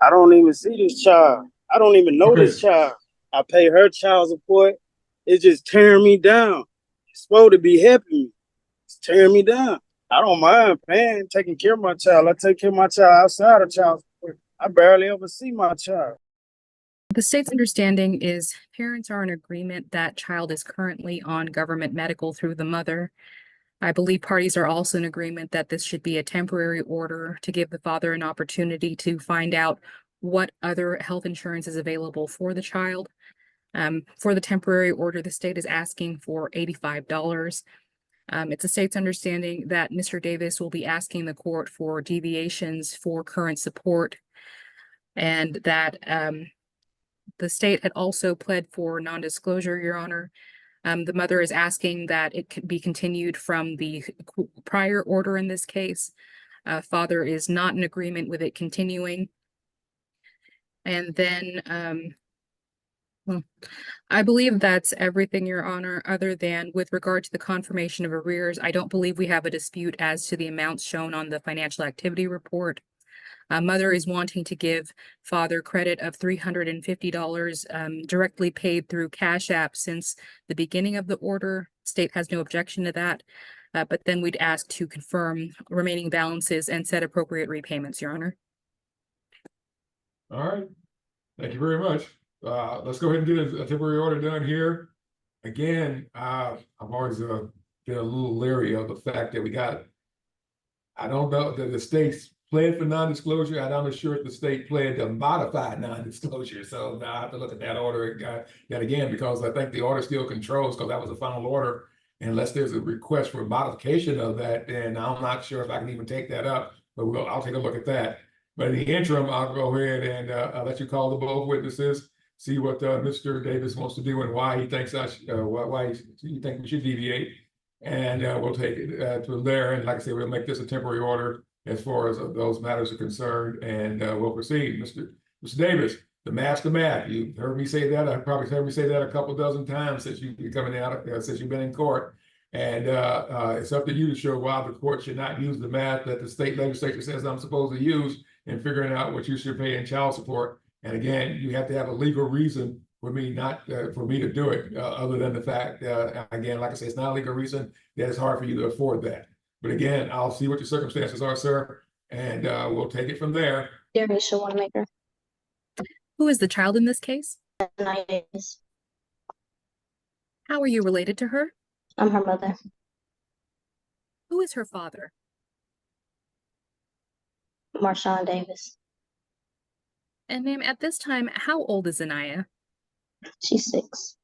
I don't even see this child. I don't even know Okay. this child. I pay her child support. It's just tearing me down. It's supposed to be helping me. It's tearing me down. I don't mind paying, taking care of my child. I take care of my child outside of child support. I barely ever see my child. The state's understanding is parents are in agreement that child is currently on government medical through the mother. I believe parties are also in agreement that this should be a temporary order to give the father an opportunity to find out what other health insurance is available for the child. For the temporary order, the state is asking for $85. It's the state's understanding that Mr. Davis will be asking the court for deviations for current support and that the state had also pled for non-disclosure, Your Honor. The mother is asking that it could be continued from the prior order in this case. Father is not in agreement with it continuing. And then I believe that's everything, Your Honor, other than with regard to the confirmation of arrears. I don't believe we have a dispute as to the amounts shown on the financial activity report. Mother is wanting to give father credit of $350 directly paid through Cash App since the beginning of the order. State has no objection to that. But then we'd ask to confirm remaining balances and set appropriate repayments, Your Honor. All right. Thank you very much. Let's go ahead and get a temporary order done here. Again, I've always been a little leery of the fact that I don't know that the state's pled for non-disclosure. I'm not sure if the state pled to modify non-disclosure. So now I have to look at that order yet again, because I think the order still controls, because that was the final order. Unless there's a request for modification of that, then I'm not sure if I can even take that up, but I'll take a look at that. But in the interim, I'll go ahead and I'll let you call the both witnesses, see what Mr. Davis wants to do and why he thinks why he think we should deviate. And we'll take it to there. And like I said, we'll make this a temporary order as far as those matters are concerned, and we'll proceed. Mr. Davis, the math. You heard me say that. I probably heard me say that a couple dozen times since you've been coming out, since you've been in court. And it's up to you to show why the court should not use the math that the state legislature says I'm supposed to use in figuring out what you should pay in child support. And again, you have to have a legal reason for me not for me to do it, other than the fact, again, like I said, it's not a legal reason that it's hard for you to afford that. But again, I'll see what your circumstances are, sir, and we'll take it from there. Derma Shawanamaker. Who is the child in this case? Anaya. How are you related to her? I'm her mother. Who is her father? Marshawn Davis. And ma'am, at this time, how old is Anaya? She's 6.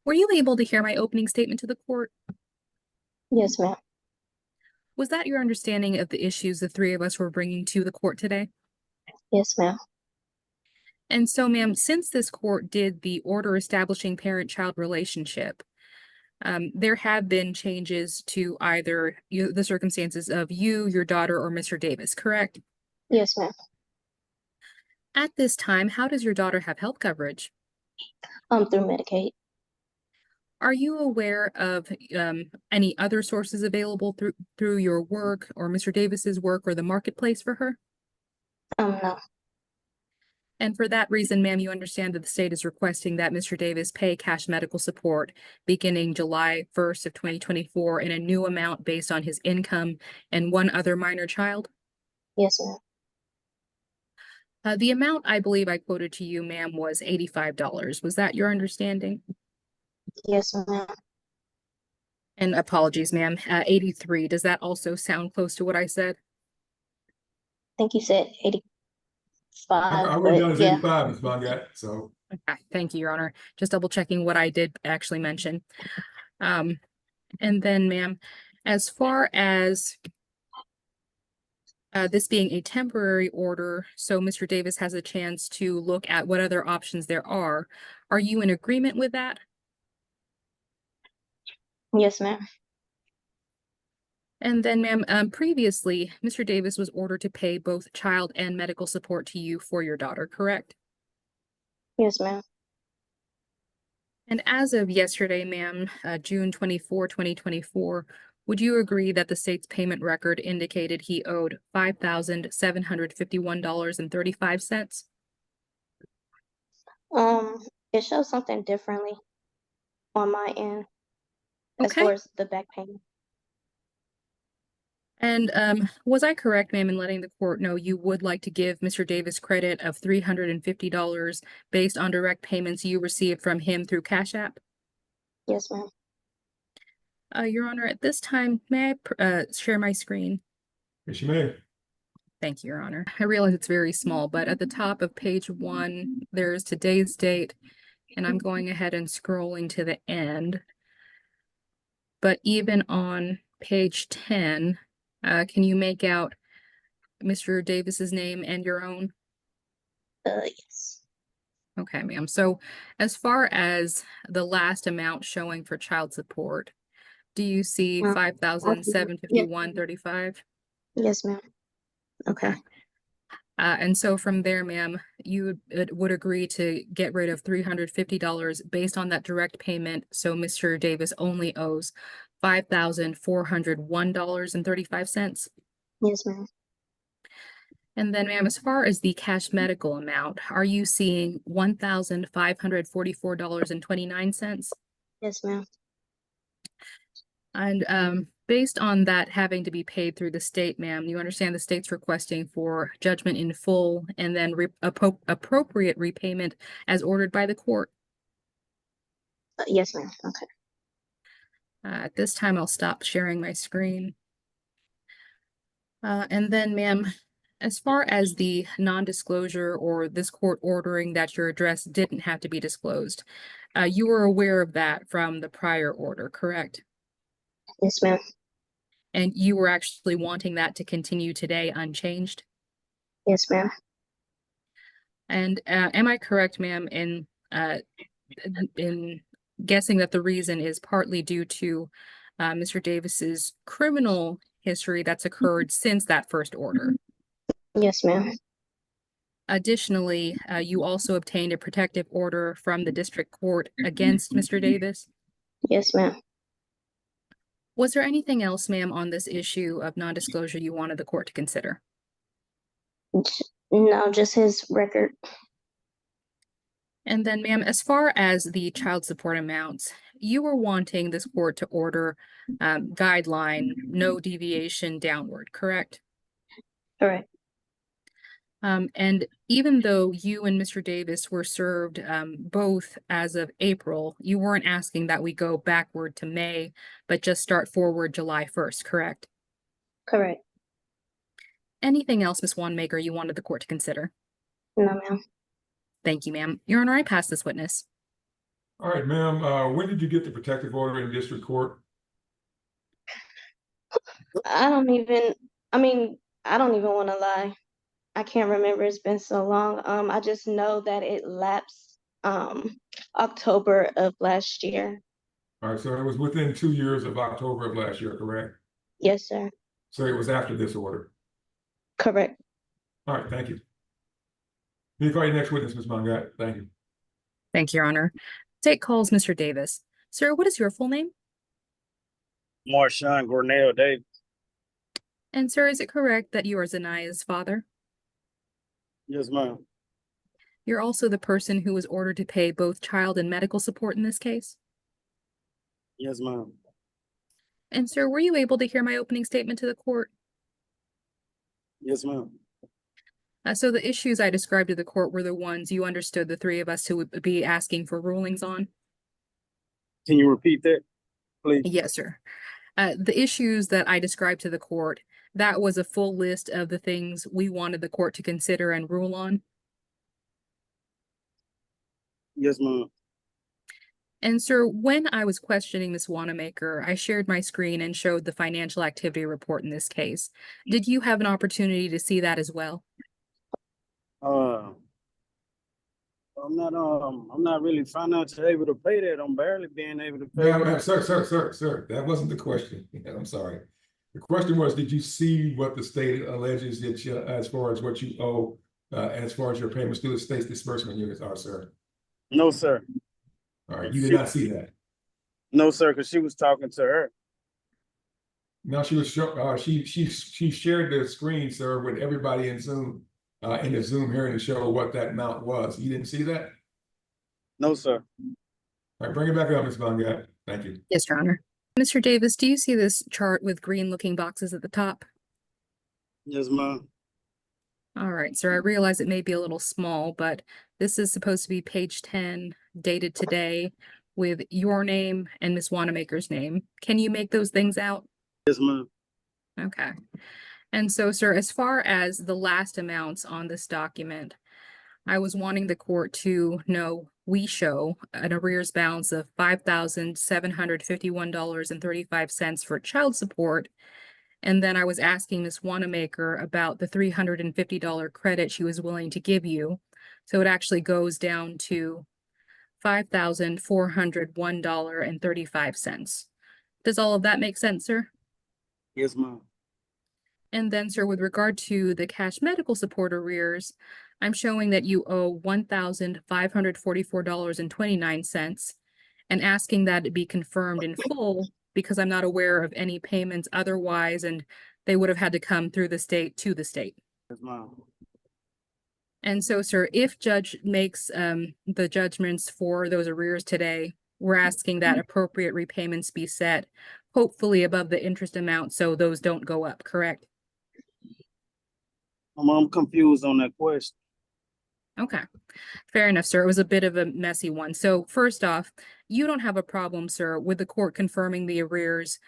Were you able to hear my opening statement to the court? Yes, ma'am. Was that your understanding of the issues the three of us were bringing to the court today? Yes, ma'am. And so, ma'am, since this court did the order establishing parent-child relationship, there have been changes to either the circumstances of you, your daughter, or Mr. Davis, correct? Yes, ma'am. At this time, how does your daughter have health coverage? Through Medicaid. Are you aware of any other sources available through your work or Mr. Davis's work or the marketplace for her? No. And for that reason, ma'am, you understand that the state is requesting that Mr. Davis pay cash medical support beginning July 1st of 2024 in a new amount based on his income and one other minor child? Yes, ma'am. The amount I believe I quoted to you, ma'am, was $85. Was that your understanding? Yes, ma'am. And apologies, ma'am, 83. Does that also sound close to what I said? I think you said 85. I wrote down as yeah. 85, Ms. Bongat, so. Okay, thank you, Your Honor. Just double checking what I did actually mention. And then, ma'am, as far as this being a temporary order, so Mr. Davis has a chance to look at what other options there are you in agreement with that? Yes, ma'am. And then, ma'am, previously, Mr. Davis was ordered to pay both child and medical support to you for your daughter, correct? Yes, ma'am. And as of yesterday, ma'am, June 24, 2024, Would you agree that the state's payment record indicated he owed $5,751.35? It shows something differently on my end as Okay. far as the back payment. And was I correct, ma'am, in letting the court know you would like to give Mr. Davis credit of $350 based on direct payments you received from him through Cash App? Yes, ma'am. Your Honor, at this time, may I share my screen? Yes, you may. Thank you, Your Honor. I realize it's very small, but at the top of page 1, there's today's date, and I'm going ahead and scrolling to the end. But even on page 10, can you make out Mr. Davis's name and your own? Yes. Okay, ma'am. So as far as the last amount showing for child support, do you see Yeah. $5,751.35? Yes, ma'am. Okay. And so from there, ma'am, you would agree to get rid of $350 based on that direct payment. So Mr. Davis only owes $5,401.35. Yes, ma'am. And then, ma'am, as far as the cash medical amount, are you seeing $1,544.29? Yes, ma'am. And based on that having to be paid through the state, ma'am, you understand the state's requesting for judgment in full and then appropriate repayment as ordered by the court. Yes, ma'am. Okay. At this time, I'll stop sharing my screen. And then, ma'am, as far as the non-disclosure or this court ordering that your address didn't have to be disclosed, you were aware of that from the prior order, correct? Yes, ma'am. And you were actually wanting that to continue today unchanged? Yes, ma'am. And am I correct, ma'am, in guessing that the reason is partly due to Mr. Davis's criminal history that's occurred since that first order? Yes, ma'am. Additionally, you also obtained a protective order from the district court against Mr. Davis. Yes, ma'am. Was there anything else, ma'am, on this issue of non-disclosure you wanted the court to consider? No, just his record. And then, ma'am, as far as the child support amounts, you were wanting this court to order guideline, no deviation downward, correct? Correct. And even though you and Mr. Davis were served both as of April, you weren't asking that we go backward to May, but just start forward July 1st, correct? Correct. Anything else, Ms. Wanamaker, you wanted the court to consider? No, ma'am. Thank you, ma'am. Your Honor, I pass this witness. All right, ma'am. When did you get the protective order in district court? I don't even want to lie. I can't remember. It's been so long. I just know that it lapsed October of last year. All right, so it was within 2 years of October of last year, correct? Yes, sir. So it was after this order. Correct. All right, thank you. You call your next witness, Ms. Mongat. Thank you. Thank you, Your Honor. State calls Mr. Davis. Sir, what is your full name? Marshawn Cornell Davis. And sir, is it correct that you are Anaya's father? Yes, ma'am. You're also the person who was ordered to pay both child and medical support in this case? Yes, ma'am. And sir, were you able to hear my opening statement to the court? Yes, ma'am. So the issues I described to the court were the ones you understood the three of us who would be asking for rulings on? Can you repeat that, please? Yes, sir. The issues that I described to the court, that was a full list of the things we wanted the court to consider and rule on? Yes, ma'am. And sir, when I was questioning Ms. Wanamaker, I shared my screen and showed the financial activity report in this case. Did you have an opportunity to see that as well? I'm not really financially able to pay that. I'm barely being able to pay that. Sir, that wasn't the question. I'm sorry. The question was, did you see what the state alleges that you, as far as what you owe, as far as your payments to the state's disbursement units are, sir? No, sir. All right, you did not see that. No, sir, because she was talking to her. No, she was she shared the screen, sir, with everybody in Zoom, in the Zoom hearing to show what that amount was. You didn't see that? No, sir. All right, bring it back up, Ms. Bongat. Thank you. Yes, Your Honor. Mr. Davis, do you see this chart with green looking boxes at the top? Yes, ma'am. All right, sir, I realize it may be a little small, but this is supposed to be page 10, dated today, with your name and Ms. Wanamaker's name. Can you make those things out? Yes, ma'am. Okay. And so, sir, as far as the last amounts on this document, I was wanting the court to know we show an arrears balance of $5,751.35 for child support. And then I was asking Ms. Wanamaker about the $350 credit she was willing to give you. So it actually goes down to $5,401.35. Does all of that make sense, sir? Yes, ma'am. And then, sir, with regard to the cash medical support arrears, I'm showing that you owe $1,544.29 and asking that it be confirmed in full because I'm not aware of any payments otherwise, and they would have had to come through the state to the state. Yes, ma'am. And so, sir, if judge makes the judgments for those arrears today, we're asking that appropriate repayments be set, hopefully above the interest amount, so those don't go up, correct? I'm confused on that question. Okay, fair enough, sir. It was a bit of a messy one. So first off, you don't have a problem, sir, with the court confirming the arrears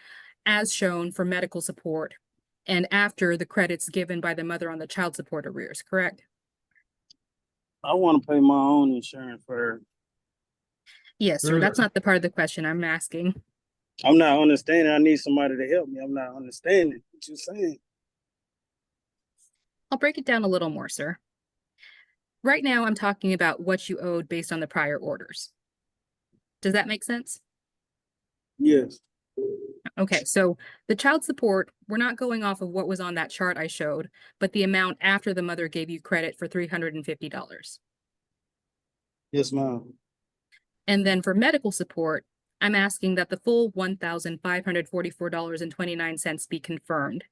as shown for medical support and after the credits given by the mother on the child support arrears, correct? I want to pay my own insurance for her. Yes, sir. There's That's not the part of the question I'm asking. I'm not understanding. I need somebody to help me. I'm not understanding what you're saying. I'll break it down a little more, sir. Right now, I'm talking about what you owed based on the prior orders. Does that make sense? Yes. Okay, so the child support, we're not going off of what was on that chart I showed, but the amount after the mother gave you credit for $350. Yes, ma'am. And then for medical support, I'm asking that the full $1,544.29 be confirmed.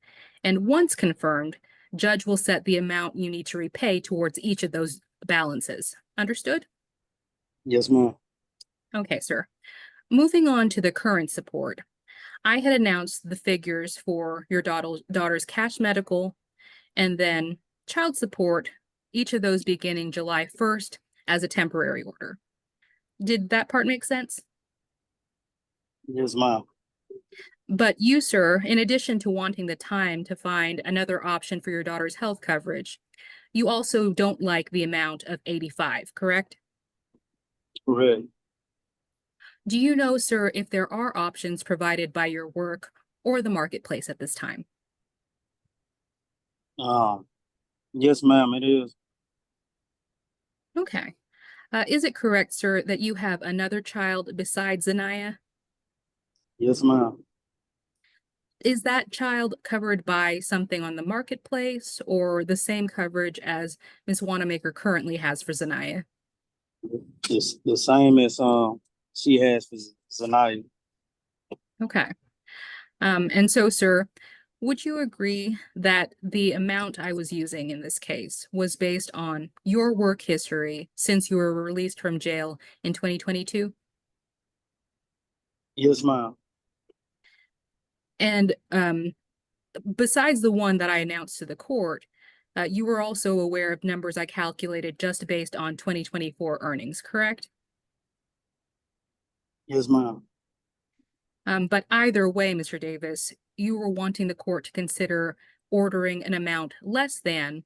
And once confirmed, judge will set the amount you need to repay towards each of those balances. Understood? Yes, ma'am. Okay, sir. Moving on to the current support. I had announced the figures for your daughter's cash medical and then child support, each of those beginning July 1st as a temporary order. Did that part make sense? Yes, ma'am. But you, sir, in addition to wanting the time to find another option for your daughter's health coverage, you also don't like the amount of 85, correct? Correct. Do you know, sir, if there are options provided by your work or the marketplace at this time? Yes, ma'am, it is. Okay. Is it correct, sir, that you have another child besides Anaya? Yes, ma'am. Is that child covered by something on the marketplace or the same coverage as Ms. Wanamaker currently has for Zanaya? It's the same as she has for Zanaya. Okay. And so, sir, would you agree that the amount I was using in this case was based on your work history since you were released from jail in 2022? Yes, ma'am. And besides the one that I announced to the court, you were also aware of numbers I calculated just based on 2024 earnings, correct? Yes, ma'am. But either way, Mr. Davis, you were wanting the court to consider ordering an amount less than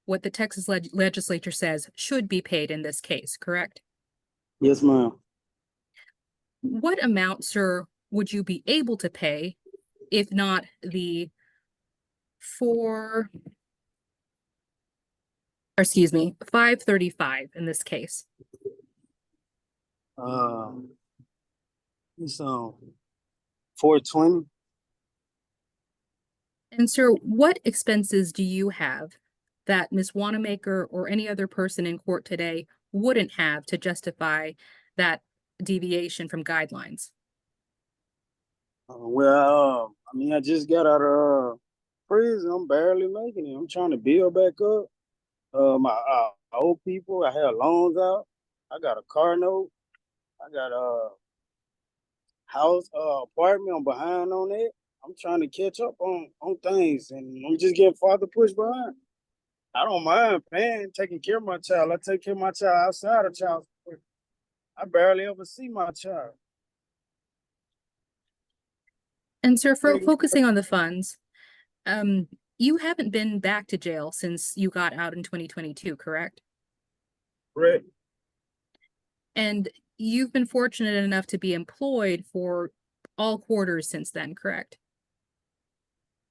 what the Texas legislature says should be paid in this case, correct? Yes, ma'am. What amount, sir, would you be able to pay if not the $535 in this case? It's 420. And sir, what expenses do you have that Ms. Wanamaker or any other person in court today wouldn't have to justify that deviation from guidelines? Well, I mean, I just got out of prison. I'm barely making it. I'm trying to build back up. My old people, I had loans out. I got a car note. I got a house, apartment. I'm behind on it. I'm trying to catch up on things, and I'm just getting farther pushed behind. I don't mind paying, taking care of my child. I take care of my child outside of child support. I barely ever see my child. And sir, focusing on the funds, you haven't been back to jail since you got out in 2022, correct? Correct. And you've been fortunate enough to be employed for all quarters since then, correct?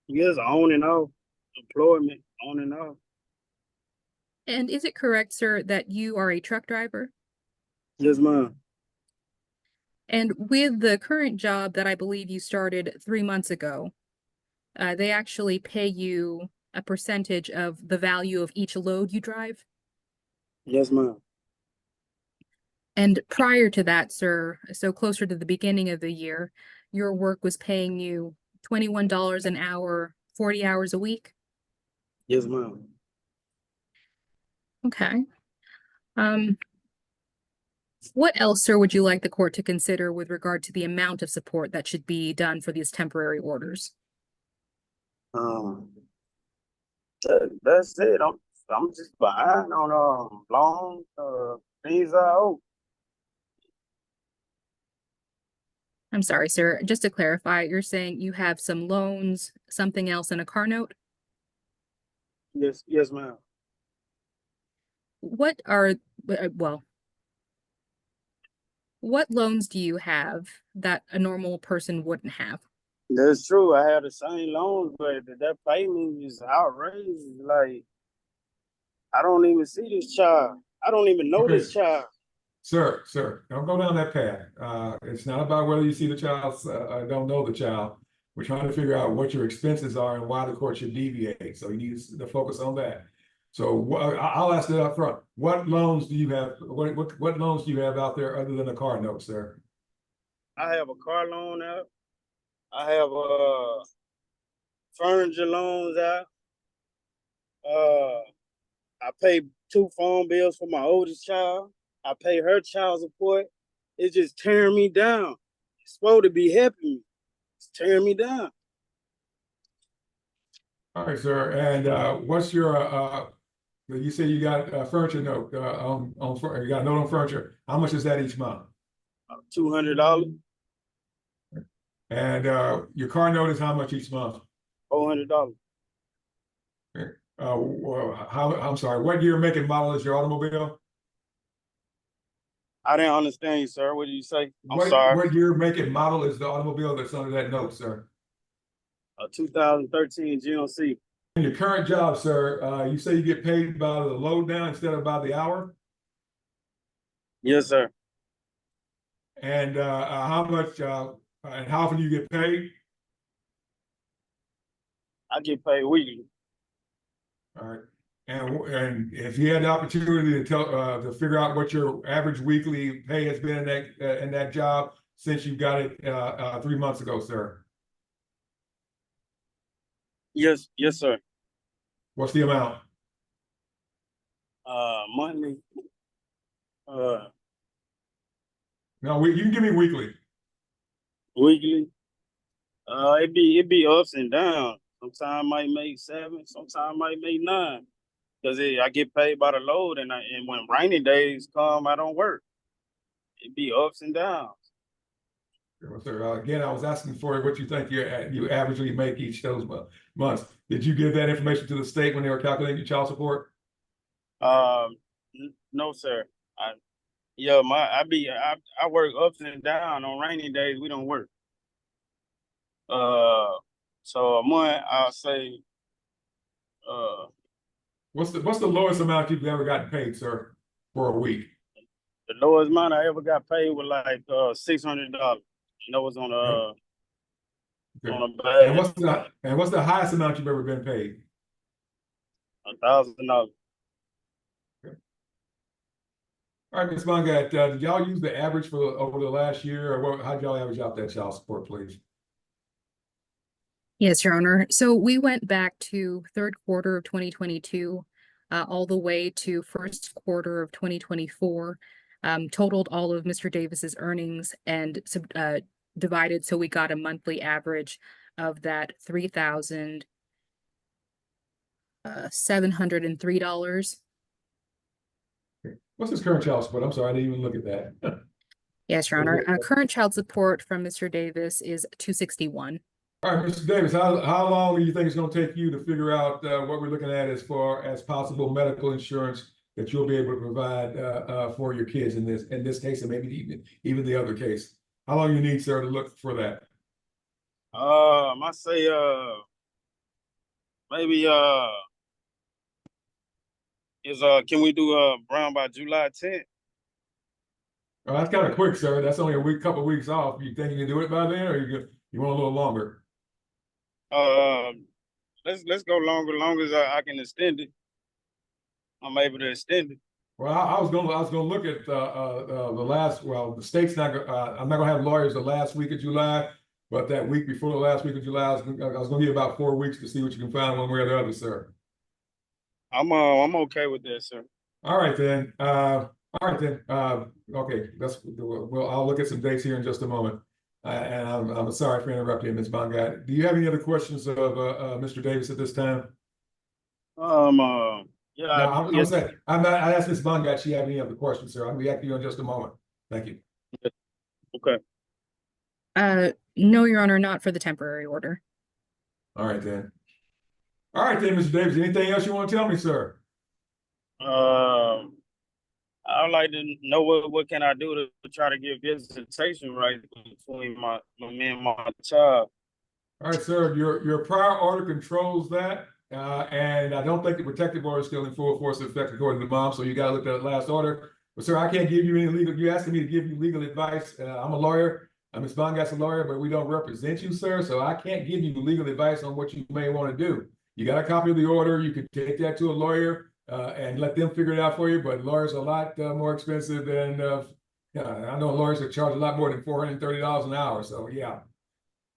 Yes, on and off. Employment, on and off. And is it correct, sir, that you are a truck driver? Yes, ma'am. And with the current job that I believe you started 3 months ago, they actually pay you a percentage of the value of each load you drive. Yes, ma'am. And prior to that, sir, so closer to the beginning of the year, your work was paying you $21 an hour, 40 hours a week. Yes, ma'am. Okay. What else, sir, would you like the court to consider with regard to the amount of support that should be done for these temporary orders? That's it. I'm just behind on loans, things I owe. I'm sorry, sir. Just to clarify, you're saying you have some loans, something else, and a car note? Yes, yes, ma'am. What are, well, what loans do you have that a normal person wouldn't have? That's true. I had the same loans, but that payment is outrageous. Like, I don't even see this child. I don't even know Okay. this child. Sir, don't go down that path. It's not about whether you see the child, don't know the child. We're trying to figure out what your expenses are and why the court should deviate. So you need to focus on that. So I'll ask it up front. What loans do you have? What loans do you have out there other than a car note, sir? I have a car loan out. I have furniture loans out. I pay 2 phone bills for my oldest child. I pay her child support. It's just tearing me down. It's supposed to be helping me. It's tearing me down. All right, sir. And what's your you say you got a furniture note on you got a note on furniture. How much is that each month? $200, And your car note is how much each month? $400. I'm sorry, what year, make, and model is your automobile? I didn't understand you, sir. What did you say? I'm sorry. What year, make, and model is the automobile that's under that note, sir? 2013 GMC. In your current job, sir, you say you get paid by the load now instead of by the hour? Yes, sir. And how much and how often do you get paid? I get paid weekly. All right. And if you had the opportunity to tell to figure out what your average weekly pay has been in that job since you got it 3 months ago, sir. Yes, yes, sir. What's the amount? Monthly. No, you can give me weekly. Weekly. It be ups and downs. Sometimes I might make 7, sometimes I might make 9. Because I get paid by the load, and when rainy days come, I don't work. It be ups and downs. Sir, again, I was asking for what you think you averagely make each those months. Did you give that information to the state when they were calculating your child support? No, sir. I work ups and downs. On rainy days, we don't work. So a month, I'll say, what's the lowest amount you've ever gotten paid, sir, for a week? the lowest amount I ever got paid was like $600. You know, it's on Okay. on a bad. And what's the highest amount you've ever been paid? $1,000. Okay. All right, Ms. Mongat, did y'all use the average for over the last year, or how'd y'all average out that child support, please? Yes, Your Honor. So we went back to third quarter of 2022, all the way to first quarter of 2024, totaled all of Mr. Davis's earnings and divided, so we got a monthly average of that $3,703. What's his current child support? I'm sorry, I didn't even look at that. Yes, Your Honor. Current child support from Mr. Davis is $261. All right, Mr. Davis, how long do you think it's going to take you to figure out what we're looking at as far as possible medical insurance that you'll be able to provide for your kids in this case, and maybe even the other case? How long you need, sir, to look for that? I say maybe can we do around by July 10th? Oh, that's kind of quick, sir. That's only a couple of weeks off. You think you can do it by then, or you want a little longer? Let's go longer. Long as I can extend it, I'm able to extend it. Well, I was gonna look at the last. Well, the state's not. I'm not gonna have lawyers the last week of July, but that week before the last week of July, I was gonna give about 4 weeks to see what you can find one way or the other, sir. I'm okay with that, sir. All right then. Okay, I'll look at some dates here in just a moment. And I'm sorry for interrupting you, Ms. Bongat. Do you have any other questions of Mr. Davis at this time? Yeah. I asked Ms. Bongat if she had any other questions, sir. I'll be back to you in just a moment. Thank you. Okay. No, Your Honor, not for the temporary order. All right then. All right then, Mr. Davis. Anything else you want to tell me, sir? I would like to know what can I do to try to get visitation right between me and my child. All right, sir. Your prior order controls that, and I don't think the protective order is still in full force effect according to mom. So you got to look at that last order. But sir, I can't give you any legal. You asking me to give you legal advice. I'm a lawyer. Ms. Bongat's a lawyer, but we don't represent you, sir. So I can't give you legal advice on what you may want to do. You got a copy of the order. You can take that to a lawyer and let them figure it out for you. But lawyers are a lot more expensive than. I know lawyers that charge a lot more than $430 an hour. So yeah.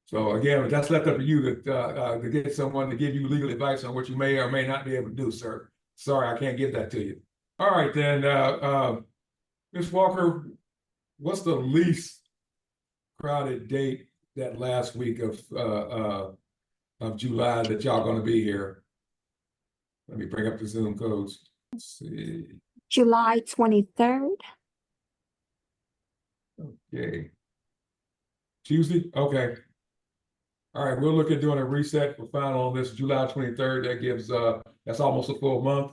So again, that's left up to you to get someone to give you legal advice on what you may or may not be able to do, sir. Sorry, I can't give that to you. All right, then, Ms. Walker, what's the least crowded date that last week of July that y'all going to be here? Let me bring up the Zoom codes. Let's see. July 23rd. Okay. Tuesday? Okay. All right, we'll look at doing a reset for final on this July 23rd. That gives that's almost a full month.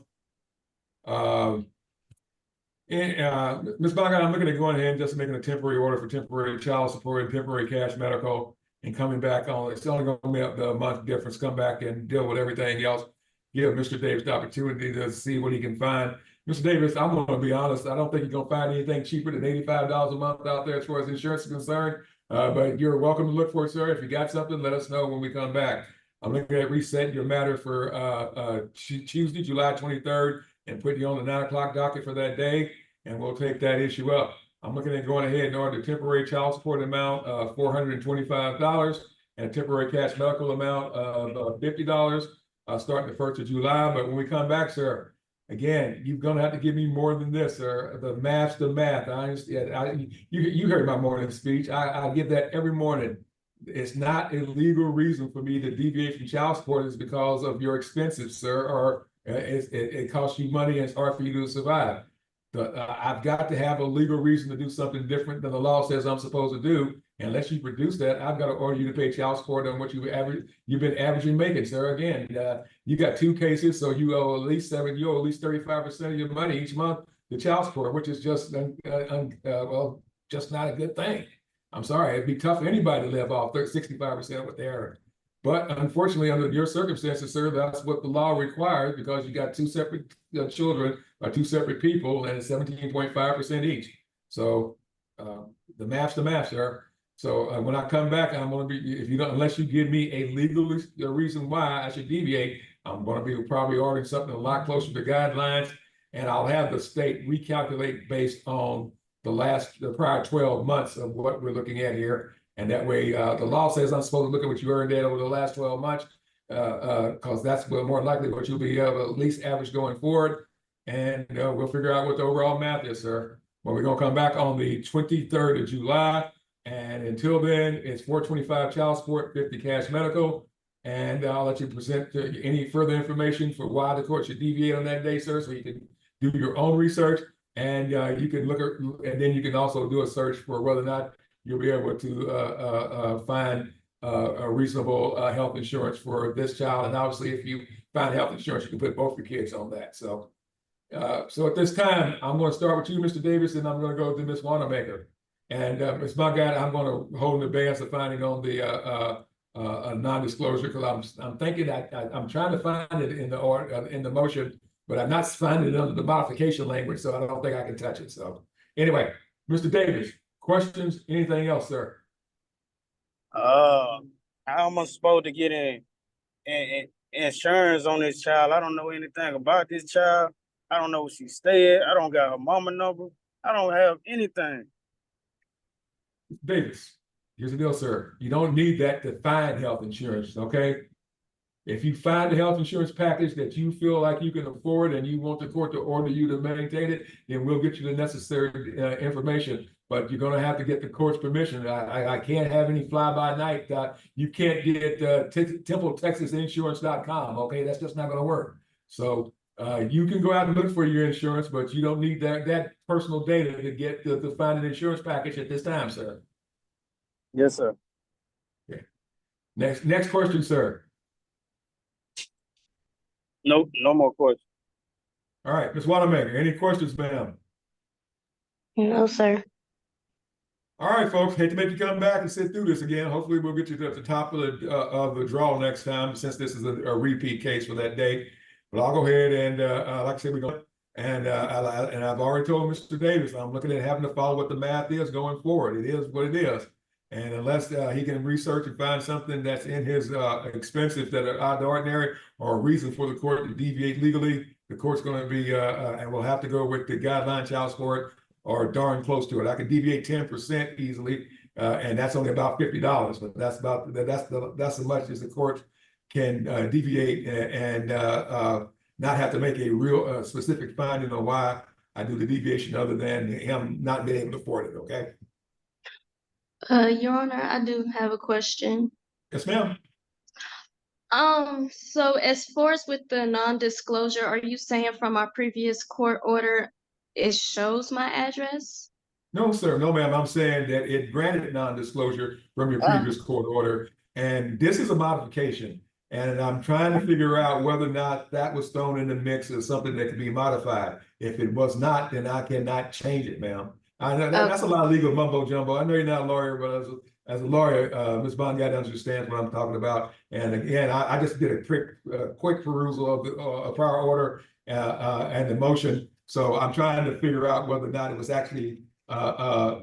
Ms. Bongat, I'm looking at going ahead and just making a temporary order for temporary child support and temporary cash medical and coming back on. It's only going to be the month difference. Come back and deal with everything else. Give Mr. Davis the opportunity to see what he can find. Mr. Davis, I'm going to be honest. I don't think you're going to find anything cheaper than $85 a month out there as far as insurance is concerned. But you're welcome to look for it, sir. If you got something, let us know when we come back. I'm looking at resetting your matter for Tuesday, July 23rd, and putting you on the 9 o'clock docket for that day, and we'll take that issue up. I'm looking at going ahead and order the temporary child support amount of $425 and a temporary cash medical amount of $50 starting the 1st of July. But when we come back, sir, again, you're going to have to give me more than this, sir. The math's the math. I understand. You heard my morning speech. I give that every morning. It's not a legal reason for me to deviate from child support. It's because of your expenses, sir, or it costs you money and it's hard for you to survive. I've got to have a legal reason to do something different than the law says I'm supposed to do. Unless you produce that, I've got to order you to pay child support on what you've been averaging making, sir. Again, you got 2 cases, so you owe at least 35% of your money each month to child support, which is just just not a good thing. I'm sorry, it'd be tough for anybody to live off 65% of what they earn. But unfortunately, under your circumstances, sir, that's what the law requires because you got 2 separate children or 2 separate people, and it's 17.5% each. So the math's the math, sir. So when I come back, I'm going to be, unless you give me a legal reason why I should deviate, I'm going to be probably ordering something a lot closer to guidelines, and I'll have the state recalculate based on the prior 12 months of what we're looking at here. And that way, the law says I'm supposed to look at what you earned over the last 12 months, because that's more likely what you'll be able to at least average going forward. And we'll figure out what the overall math is, sir. But we're going to come back on the 23rd of July. And until then, it's $425 child support, $50 cash medical. And I'll let you present any further information for why the court should deviate on that day, sir, so you can do your own research. And you can look at, and then you can also do a search for whether or not you'll be able to find a reasonable health insurance for this child. And obviously, if you find health insurance, you can put both your kids on that. So at this time, I'm going to start with you, Mr. Davis, and I'm going to go to Ms. Wanamaker. And Ms. Bungard, I'm going to hold in advance the finding on the non-disclosure, because I'm thinking I'm trying to find it in the motion, but I'm not finding it under the modification language, so I don't think I can touch it. So anyway, Mr. Davis, questions? Anything else, sir? How am I supposed to get insurance on this child? I don't know anything about this child. I don't know where she stay at. I don't got her mama number. I don't have anything. Davis, here's the deal, sir. You don't need that to find health insurance, okay? If you find a health insurance package that you feel like you can afford and you want the court to order you to maintain it, then we'll get you the necessary information. But you're going to have to get the court's permission. I can't have any fly-by-night. You can't get TempleTexasInsurance.com, okay? That's just not going to work. So you can go out and look for your insurance, but you don't need that personal data to get to find an insurance package at this time, sir. Yes, sir. Okay. Next question, sir. No more questions. All right, Ms. Wanamaker, any questions, ma'am? No, sir. All right, folks, hate to make you come back and sit through this again. Hopefully we'll get you to the top of the draw next time, since this is a repeat case for that day. But I'll go ahead and, like I said, we're going, and I've already told Mr. Davis, I'm looking at having to follow what the math is going forward. It is what it is. And unless he can research and find something that's in his expenses that are out of the ordinary, or a reason for the court to deviate legally, the court's going to be, and we'll have to go with the guideline child support, or darn close to it. I can deviate 10% easily, and that's only about $50. But that's as much as the court can deviate and not have to make a real specific finding on why I do the deviation, other than him not being able to afford it. Okay. Your Honor, I do have a question. Yes, ma'am. So as far as with the non-disclosure, are you saying from our previous court order, it shows my address? No, sir. No, ma'am. I'm saying that it granted non-disclosure from your previous court order, and this is a modification. And I'm trying to figure out whether or not that was thrown in the mix as something that could be modified. If it was not, then I cannot change it, ma'am. I know that's a lot of legal mumbo jumbo. I know you're not a lawyer, but as a lawyer, Ms. Bongard understands what I'm talking about. And again, I just did a quick perusal of the prior order and the motion. So I'm trying to figure out whether or not it was actually, I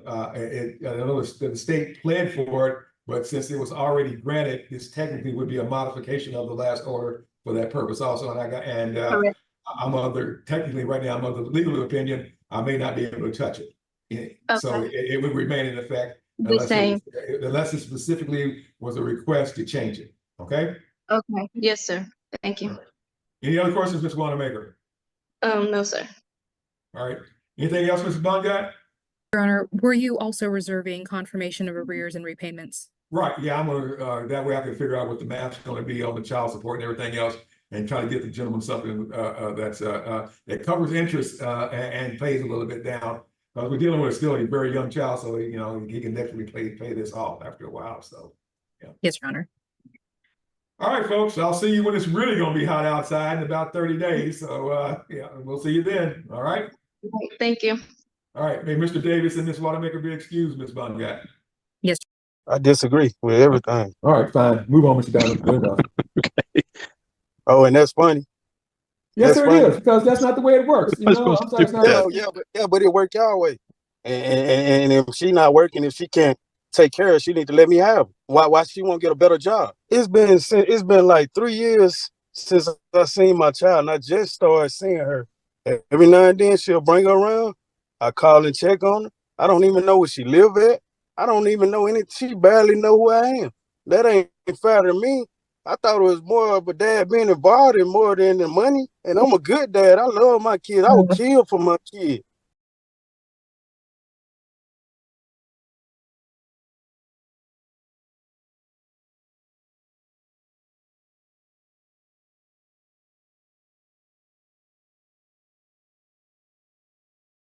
know the state planned for it, but since it was already granted, this technically would be a modification of the last order for that purpose also. And technically right now, I'm under the legal opinion, I may not be able to touch it. So it would remain in effect unless it specifically was a request to change it. Okay. Okay. Yes, sir. Thank you. Any other questions, Ms. Wanamaker? No, sir. All right. Anything else, Mr. Bongard? Your Honor, were you also reserving confirmation of arrears and repayments? Right. Yeah, I'm gonna. That way, I can figure out what the math's going to be on the child support and everything else, and try to get the gentleman something that covers interest and pays a little bit down. We're dealing with still a very young child, so he can definitely pay this off after a while. So, yeah. Yes, Your Honor. All right, folks. I'll see you when it's really going to be hot outside in about 30 days. So, yeah, we'll see you then. All right. Thank you. All right. May Mr. Davis and Ms. Wanamaker be excused, Ms. Bongard. Yes. I disagree with everything. All right, fine. Move on, Mr. Diamond. Good enough. Okay. Oh, and that's funny. Yes, That's sir, funny. it is, because that's not the way it works. You know, I'm sorry, it's not But it worked our way. And if she not working, if she can't take care of it, she need to let me have it. Why she won't get a better job? It's been like 3 years since I seen my child, and I just started seeing her. Every now and then she'll bring her around. I call and check on her. I don't even know where she live at. I don't even know any. She barely know who I am. That ain't fair to me. I thought it was more of a dad being involved in more than the money. And I'm a good dad. I love my kids. I would kill for my kids.